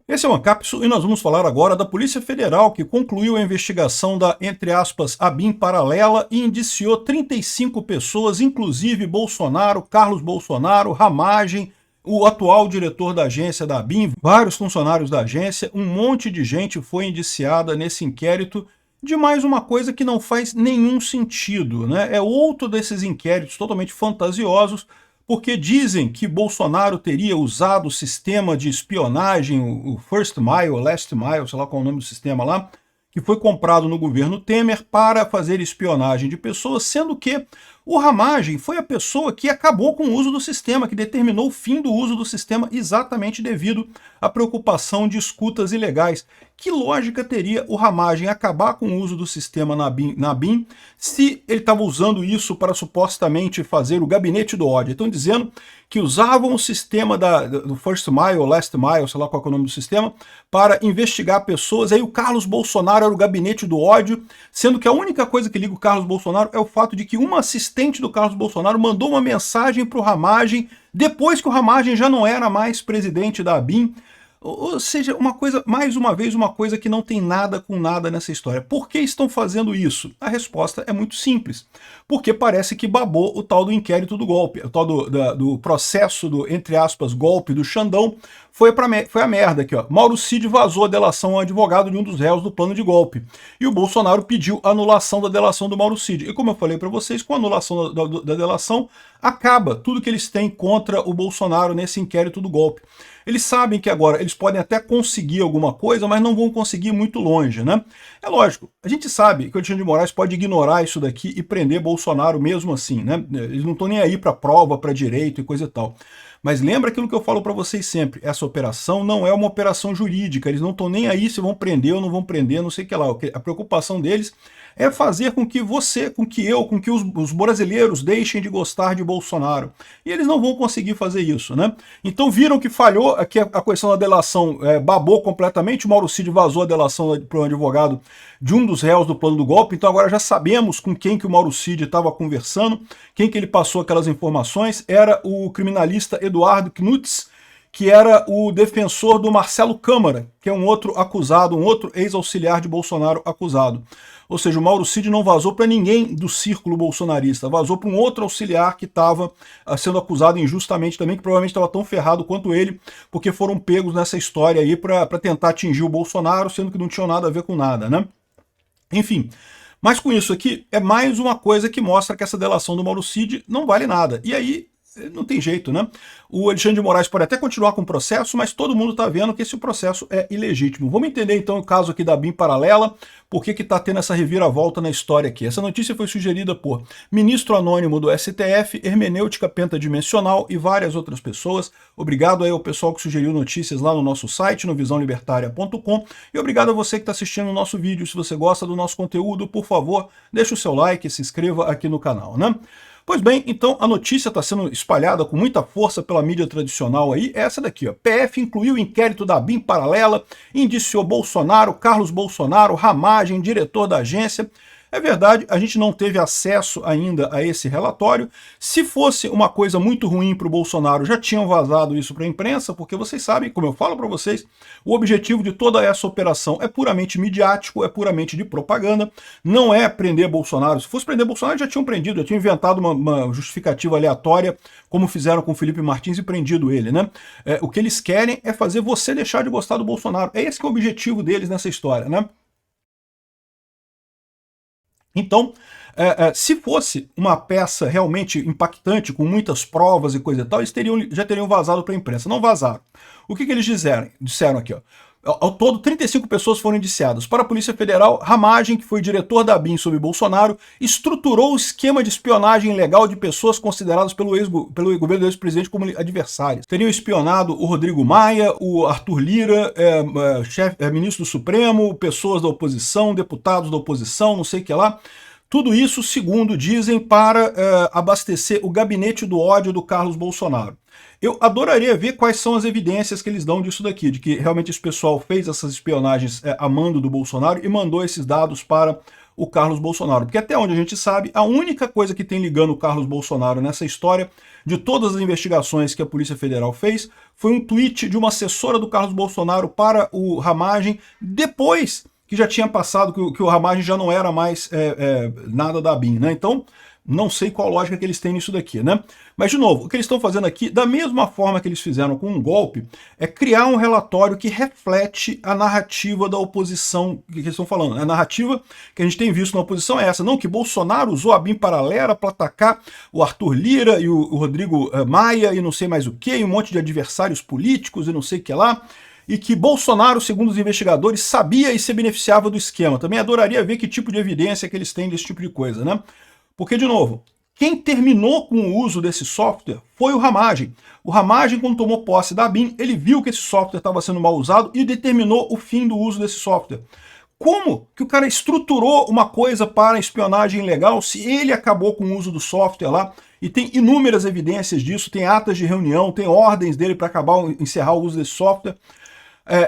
Esse é o Ancapsu e nós vamos falar agora da Polícia Federal, que concluiu a investigação da, entre aspas, ABIN paralela e indiciou 35 pessoas, inclusive Bolsonaro, Carlos Bolsonaro, Ramagem, o atual diretor da agência da ABIN, vários funcionários da agência, um monte de gente foi indiciada nesse inquérito de mais uma coisa que não faz nenhum sentido, né? É outro desses inquéritos totalmente fantasiosos, porque dizem que Bolsonaro teria usado o sistema de espionagem, o First Mile, Last Mile, sei lá qual é o nome do sistema lá, que foi comprado no governo Temer para fazer espionagem de pessoas, sendo que o Ramagem foi a pessoa que acabou com o uso do sistema, que determinou o fim do uso do sistema exatamente devido à preocupação de escutas ilegais. Que lógica teria o Ramagem acabar com o uso do sistema na ABIN se ele estava usando isso para supostamente fazer o gabinete do ódio? Estão dizendo que usavam o sistema do First Mile, Last Mile, sei lá qual é o nome do sistema, para investigar pessoas. Aí o Carlos Bolsonaro era o gabinete do ódio, sendo que a única coisa que liga o Carlos Bolsonaro é o fato de que uma assistente do Carlos Bolsonaro mandou uma mensagem para o Ramagem depois que o Ramagem já não era mais presidente da ABIN. Ou seja, uma coisa, mais uma vez, uma coisa que não tem nada com nada nessa história. Por que estão fazendo isso? A resposta é muito simples. Porque parece que babou o tal do inquérito do golpe, o tal do processo do, entre aspas, golpe do Xandão, foi a merda aqui, ó. Mauro Cid vazou a delação ao advogado de um dos réus do plano de golpe. E o Bolsonaro pediu anulação da delação do Mauro Cid. E como eu falei para vocês, com a anulação da delação, acaba tudo que eles têm contra o Bolsonaro nesse inquérito do golpe. Eles sabem que agora eles podem até conseguir alguma coisa, mas não vão conseguir muito longe, né? É lógico, a gente sabe que o Alexandre de Moraes pode ignorar isso daqui e prender Bolsonaro mesmo assim, né? Eles não estão nem aí para prova, para direito e coisa e tal. Mas lembra aquilo que eu falo para vocês sempre, essa operação não é uma operação jurídica, eles não estão nem aí se vão prender ou não vão prender, não sei o que lá. A preocupação deles é fazer com que você, com que eu, com que os brasileiros deixem de gostar de Bolsonaro. E eles não vão conseguir fazer isso, né? Então viram que falhou, aqui a questão da delação babou completamente, o Mauro Cid vazou a delação para um advogado de um dos réus do plano do golpe, então agora já sabemos com quem que o Mauro Cid estava conversando, quem que ele passou aquelas informações, era o criminalista Eduardo Knutz, que era o defensor do Marcelo Câmara, que é um outro acusado, um outro ex-auxiliar de Bolsonaro acusado. Ou seja, o Mauro Cid não vazou para ninguém do círculo bolsonarista, vazou para um outro auxiliar que estava sendo acusado injustamente também, que provavelmente estava tão ferrado quanto ele, porque foram pegos nessa história aí para tentar atingir o Bolsonaro, sendo que não tinham nada a ver com nada, né? Enfim, mas com isso aqui é mais uma coisa que mostra que essa delação do Mauro Cid não vale nada. E aí não tem jeito, né? O Alexandre de Moraes pode até continuar com o processo, mas todo mundo está vendo que esse processo é ilegítimo. Vamos entender então o caso aqui da ABIN paralela, por que está tendo essa reviravolta na história aqui. Essa notícia foi sugerida por ministro anônimo do STF, hermenêutica pentadimensional e várias outras pessoas. Obrigado aí ao pessoal que sugeriu notícias lá no nosso site, no visãolibertaria.com, e obrigado a você que está assistindo o nosso vídeo. Se você gosta do nosso conteúdo, por favor, deixe o seu like e se inscreva aqui no canal, né? Pois bem, então a notícia está sendo espalhada com muita força pela mídia tradicional aí, é essa daqui, ó. PF incluiu o inquérito da ABIN paralela, indiciou Bolsonaro, Carlos Bolsonaro, Ramagem, diretor da agência. É verdade, a gente não teve acesso ainda a esse relatório. Se fosse uma coisa muito ruim para o Bolsonaro, já tinham vazado isso para a imprensa, porque vocês sabem, como eu falo para vocês, o objetivo de toda essa operação é puramente midiático, é puramente de propaganda, não é prender Bolsonaro. Se fosse prender Bolsonaro, já tinham prendido, já tinham inventado uma justificativa aleatória, como fizeram com o Felipe Martins e prendido ele, né? O que eles querem é fazer você deixar de gostar do Bolsonaro. É esse que é o objetivo deles nessa história, né? Então, se fosse uma peça realmente impactante, com muitas provas e coisa e tal, eles já teriam vazado para a imprensa. Não vazaram. O que eles disseram aqui, ó? Ao todo, 35 pessoas foram indiciadas. Para a Polícia Federal, Ramagem, que foi diretor da ABIN sob Bolsonaro, estruturou o esquema de espionagem ilegal de pessoas consideradas pelo governo do ex-presidente como adversários. Teriam espionado o Rodrigo Maia, o Arthur Lira, ministro do Supremo, pessoas da oposição, deputados da oposição, não sei o que lá. Tudo isso, segundo dizem, para abastecer o gabinete do ódio do Carlos Bolsonaro. Eu adoraria ver quais são as evidências que eles dão disso daqui, de que realmente esse pessoal fez essas espionagens a mando do Bolsonaro e mandou esses dados para o Carlos Bolsonaro. Porque até onde a gente sabe, a única coisa que tem ligando o Carlos Bolsonaro nessa história, de todas as investigações que a Polícia Federal fez, foi um tweet de uma assessora do Carlos Bolsonaro para o Ramagem, depois que já tinha passado, que o Ramagem já não era mais nada da ABIN, né? Então, não sei qual lógica que eles têm nisso daqui, né? Mas, de novo, o que eles estão fazendo aqui, da mesma forma que eles fizeram com um golpe, é criar um relatório que reflete a narrativa da oposição que eles estão falando. A narrativa que a gente tem visto na oposição é essa, não, que Bolsonaro usou a ABIN paralela para atacar o Arthur Lira e o Rodrigo Maia e não sei mais o que, e um monte de adversários políticos e não sei o que lá, e que Bolsonaro, segundo os investigadores, sabia e se beneficiava do esquema. Também adoraria ver que tipo de evidência que eles têm desse tipo de coisa, né? Porque, de novo, quem terminou com o uso desse software foi o Ramagem. O Ramagem, quando tomou posse da ABIN, ele viu que esse software estava sendo mal usado e determinou o fim do uso desse software. Como que o cara estruturou uma coisa para espionagem ilegal se ele acabou com o uso do software lá? E tem inúmeras evidências disso, tem atas de reunião, tem ordens dele para encerrar o uso desse software.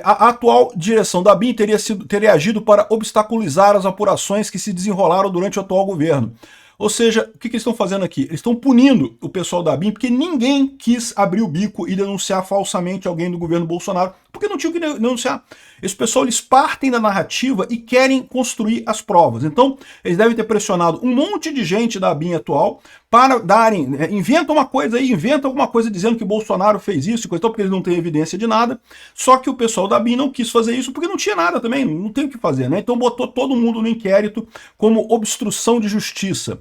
A atual direção da ABIN teria agido para obstaculizar as apurações que se desenrolaram durante o atual governo. Ou seja, o que eles estão fazendo aqui? Eles estão punindo o pessoal da ABIN porque ninguém quis abrir o bico e denunciar falsamente alguém do governo Bolsonaro, porque não tinha o que denunciar. Esse pessoal, eles partem da narrativa e querem construir as provas. Então, eles devem ter pressionado um monte de gente da ABIN atual para darem, inventa uma coisa aí, inventa alguma coisa dizendo que Bolsonaro fez isso, coisa tal, porque eles não têm evidência de nada. Só que o pessoal da ABIN não quis fazer isso porque não tinha nada também, não tem o que fazer, né? Então botou todo mundo no inquérito como obstrução de justiça.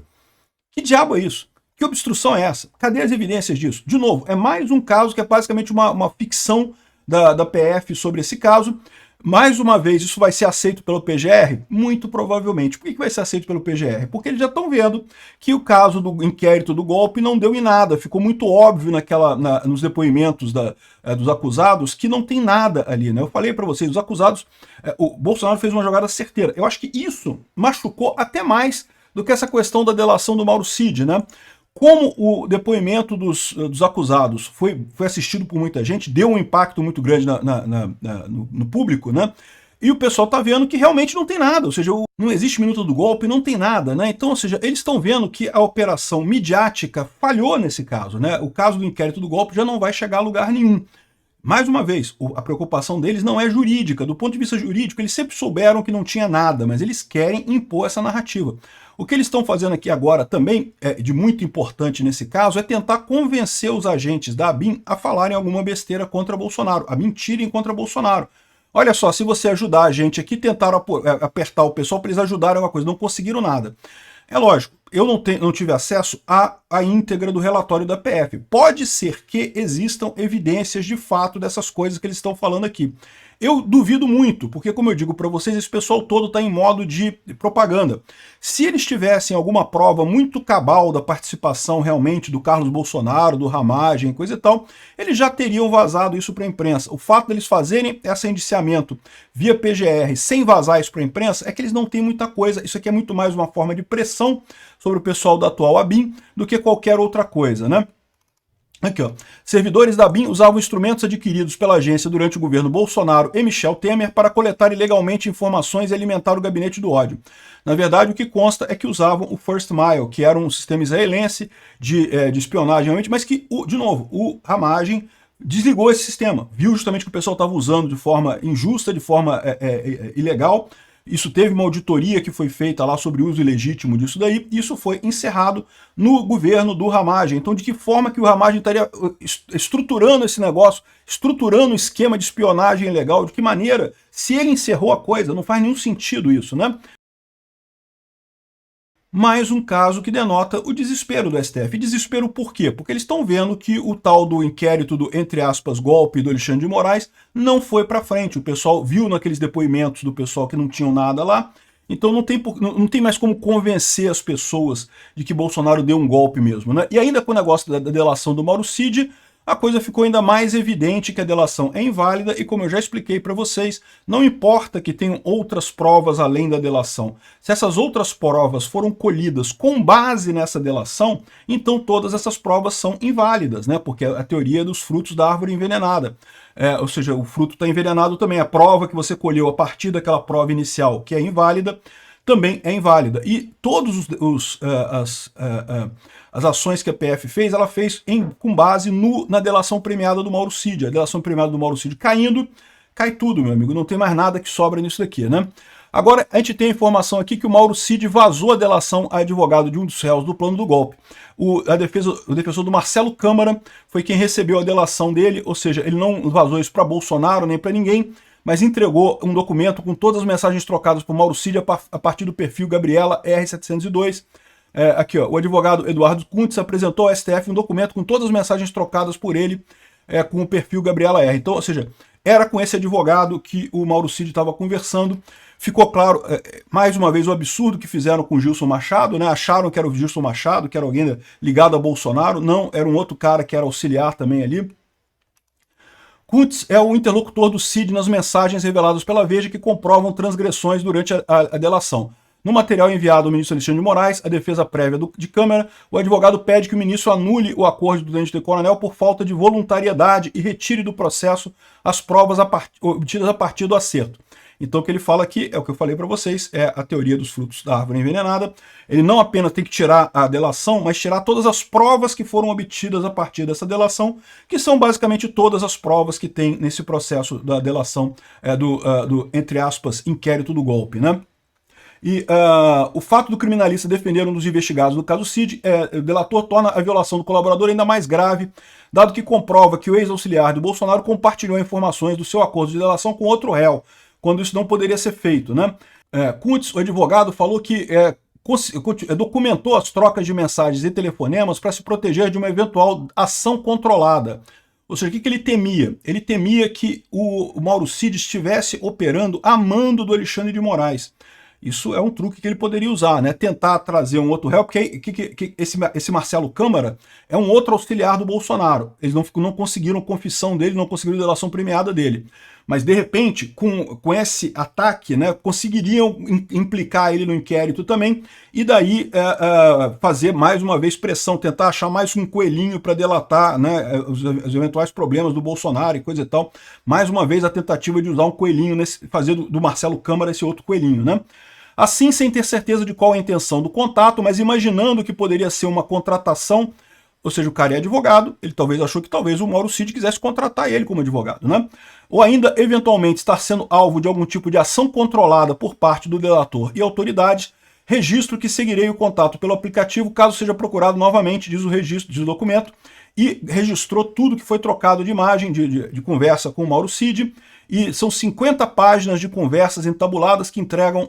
Que diabo é isso? Que obstrução é essa? Cadê as evidências disso? De novo, é mais um caso que é basicamente uma ficção da PF sobre esse caso. Mais uma vez, isso vai ser aceito pelo PGR? Muito provavelmente. Por que vai ser aceito pelo PGR? Porque eles já estão vendo que o caso do inquérito do golpe não deu em nada. Ficou muito óbvio nos depoimentos dos acusados que não tem nada ali, né? Eu falei para vocês, os acusados, o Bolsonaro fez uma jogada certeira. Eu acho que isso machucou até mais do que essa questão da delação do Mauro Cid, né? Como o depoimento dos acusados foi assistido por muita gente, deu um impacto muito grande no público, né? E o pessoal está vendo que realmente não tem nada, ou seja, não existe minuto do golpe, não tem nada, né? Então, ou seja, eles estão vendo que a operação midiática falhou nesse caso, né? O caso do inquérito do golpe já não vai chegar a lugar nenhum. Mais uma vez, a preocupação deles não é jurídica. Do ponto de vista jurídico, eles sempre souberam que não tinha nada, mas eles querem impor essa narrativa. O que eles estão fazendo aqui agora também, de muito importante nesse caso, é tentar convencer os agentes da ABIN a falarem alguma besteira contra Bolsonaro, a mentirem contra Bolsonaro. Olha só, se você ajudar a gente aqui, tentaram apertar o pessoal para eles ajudarem alguma coisa, não conseguiram nada. É lógico, eu não tive acesso à íntegra do relatório da PF. Pode ser que existam evidências de fato dessas coisas que eles estão falando aqui. Eu duvido muito, porque como eu digo para vocês, esse pessoal todo está em modo de propaganda. Se eles tivessem alguma prova muito cabal da participação realmente do Carlos Bolsonaro, do Ramagem, coisa e tal, eles já teriam vazado isso para a imprensa. O fato deles fazerem esse indiciamento via PGR sem vazar isso para a imprensa é que eles não têm muita coisa. Isso aqui é muito mais uma forma de pressão sobre o pessoal da atual ABIN do que qualquer outra coisa, né? Aqui, ó. Servidores da ABIN usavam instrumentos adquiridos pela agência durante o governo Bolsonaro e Michel Temer para coletar ilegalmente informações e alimentar o gabinete do ódio. Na verdade, o que consta é que usavam o First Mile, que era um sistema israelense de espionagem, mas que, de novo, o Ramagem desligou esse sistema. Viu justamente que o pessoal estava usando de forma injusta, de forma ilegal. Isso teve uma auditoria que foi feita lá sobre o uso ilegítimo disso daí, e isso foi encerrado no governo do Ramagem. Então, de que forma que o Ramagem estaria estruturando esse negócio, estruturando um esquema de espionagem ilegal, de que maneira, se ele encerrou a coisa, não faz nenhum sentido isso, né? Mais um caso que denota o desespero do STF. E desespero por quê? Porque eles estão vendo que o tal do inquérito do, entre aspas, golpe do Alexandre de Moraes não foi para frente. O pessoal viu naqueles depoimentos do pessoal que não tinham nada lá, então não tem mais como convencer as pessoas de que Bolsonaro deu um golpe mesmo, né? E ainda com o negócio da delação do Mauro Cid, a coisa ficou ainda mais evidente que a delação é inválida e, como eu já expliquei para vocês, não importa que tenham outras provas além da delação. Se essas outras provas foram colhidas com base nessa delação, então todas essas provas são inválidas, né? Porque é a teoria dos frutos da árvore envenenada. Ou seja, o fruto está envenenado também. A prova que você colheu a partir daquela prova inicial, que é inválida, também é inválida. E todas as ações que a PF fez, ela fez com base na delação premiada do Mauro Cid. A delação premiada do Mauro Cid caindo, cai tudo, meu amigo. Não tem mais nada que sobra nisso daqui, né? Agora, a gente tem a informação aqui que o Mauro Cid vazou a delação a advogado de um dos réus do plano do golpe. O defensor do Marcelo Câmara foi quem recebeu a delação dele, ou seja, ele não vazou isso para Bolsonaro nem para ninguém, mas entregou um documento com todas as mensagens trocadas por Mauro Cid a partir do perfil Gabriela R702. Aqui, ó, o advogado Eduardo Kuntz apresentou ao STF um documento com todas as mensagens trocadas por ele com o perfil Gabriela R. Então, ou seja, era com esse advogado que o Mauro Cid estava conversando. Ficou claro, mais uma vez, o absurdo que fizeram com o Gilson Machado, né? Acharam que era o Gilson Machado, que era alguém ligado a Bolsonaro. Não, era um outro cara que era auxiliar também ali. Kuntz é o interlocutor do Cid nas mensagens reveladas pela Veja que comprovam transgressões durante a delação. No material enviado ao ministro Alexandre de Moraes, a defesa prévia de Câmara, o advogado pede que o ministro anule o acordo do tenente-coronel por falta de voluntariedade e retire do processo as provas obtidas a partir do acerto. Então o que ele fala aqui é o que eu falei para vocês, é a teoria dos frutos da árvore envenenada. Ele não apenas tem que tirar a delação, mas tirar todas as provas que foram obtidas a partir dessa delação, que são basicamente todas as provas que tem nesse processo da delação do entre aspas, inquérito do golpe, né? E o fato do criminalista defender um dos investigados do caso Cid, o delator torna a violação do colaborador ainda mais grave, dado que comprova que o ex-auxiliar do Bolsonaro compartilhou informações do seu acordo de delação com outro réu, quando isso não poderia ser feito, né? Kuntz, o advogado, falou que documentou as trocas de mensagens e telefonemas para se proteger de uma eventual ação controlada. Ou seja, o que ele temia? Ele temia que o Mauro Cid estivesse operando a mando do Alexandre de Moraes. Isso é um truque que ele poderia usar, né? Tentar trazer um outro réu, porque esse Marcelo Câmara é um outro auxiliar do Bolsonaro. Eles não conseguiram confissão dele, não conseguiram delação premiada dele. Mas, de repente, com esse ataque, né, conseguiriam implicar ele no inquérito também, e daí fazer mais uma vez pressão, tentar achar mais um coelhinho para delatar, né, os eventuais problemas do Bolsonaro e coisa e tal. Mais uma vez a tentativa de usar um coelhinho, fazer do Marcelo Câmara esse outro coelhinho, né? Assim, sem ter certeza de qual a intenção do contato, mas imaginando que poderia ser uma contratação, ou seja, o cara é advogado, ele talvez achou que talvez o Mauro Cid quisesse contratar ele como advogado, né? Ou ainda, eventualmente, estar sendo alvo de algum tipo de ação controlada por parte do delator e autoridades, registro que seguirei o contato pelo aplicativo caso seja procurado novamente, diz o registro, diz o documento, e registrou tudo que foi trocado de imagem, de conversa com o Mauro Cid, e são 50 páginas de conversas entabuladas que integram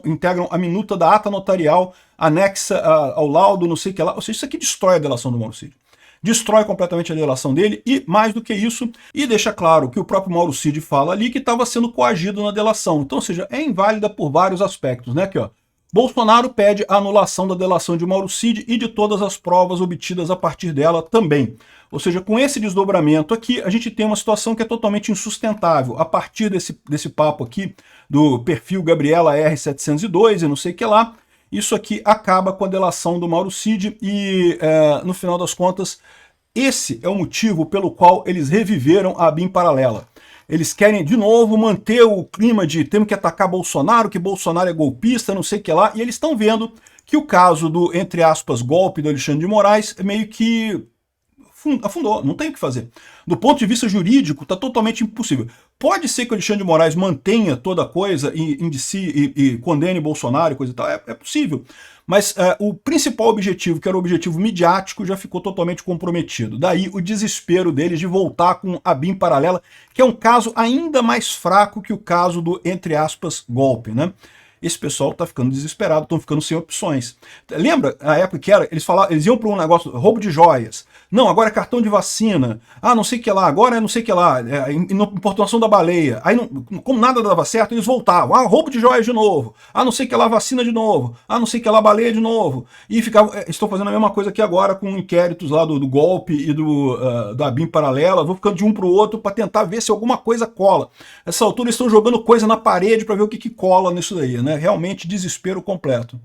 a minuta da ata notarial anexa ao laudo, não sei o que lá, ou seja, isso aqui destrói a delação do Mauro Cid. Destrói completamente a delação dele e, mais do que isso, e deixa claro que o próprio Mauro Cid fala ali que estava sendo coagido na delação. Então, ou seja, é inválida por vários aspectos, né? Aqui, ó. Bolsonaro pede a anulação da delação de Mauro Cid e de todas as provas obtidas a partir dela também. Ou seja, com esse desdobramento aqui, a gente tem uma situação que é totalmente insustentável. A partir desse papo aqui, do perfil Gabriela R702 e não sei o que lá, isso aqui acaba com a delação do Mauro Cid e, no final das contas, esse é o motivo pelo qual eles reviveram a ABIN paralela. Eles querem, de novo, manter o clima de temos que atacar Bolsonaro, que Bolsonaro é golpista, não sei o que lá, e eles estão vendo que o caso do, entre aspas, golpe do Alexandre de Moraes meio que afundou, não tem o que fazer. Do ponto de vista jurídico, está totalmente impossível. Pode ser que o Alexandre de Moraes mantenha toda a coisa e condene Bolsonaro e coisa e tal, é possível. Mas o principal objetivo, que era o objetivo midiático, já ficou totalmente comprometido. Daí o desespero deles de voltar com a ABIN paralela, que é um caso ainda mais fraco que o caso do, entre aspas, golpe, né? Esse pessoal tá ficando desesperado, estão ficando sem opções. Lembra a época que eles iam para um negócio, roubo de joias. Não, agora é cartão de vacina. Ah, não sei o que lá, agora é não sei o que lá, importação da baleia. Aí, como nada dava certo, eles voltavam. Ah, roubo de joias de novo. Ah, não sei o que lá, vacina de novo. Ah, não sei o que lá, baleia de novo. E ficavam, estou fazendo a mesma coisa aqui agora com inquéritos lá do golpe e da ABIN paralela. Vou ficando de um para o outro para tentar ver se alguma coisa cola. Nessa altura eles estão jogando coisa na parede para ver o que cola nisso daí, né? Realmente desespero completo.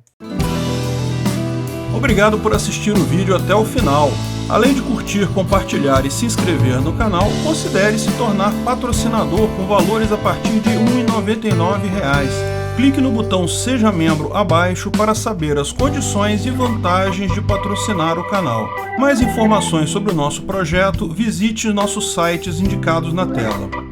Obrigado por assistir o vídeo até o final. Além de curtir, compartilhar e se inscrever no canal, considere se tornar patrocinador com valores a partir de R$ 1,99. Clique no botão Seja Membro abaixo para saber as condições e vantagens de patrocinar o canal. Mais informações sobre o nosso projeto, visite nossos sites indicados na tela.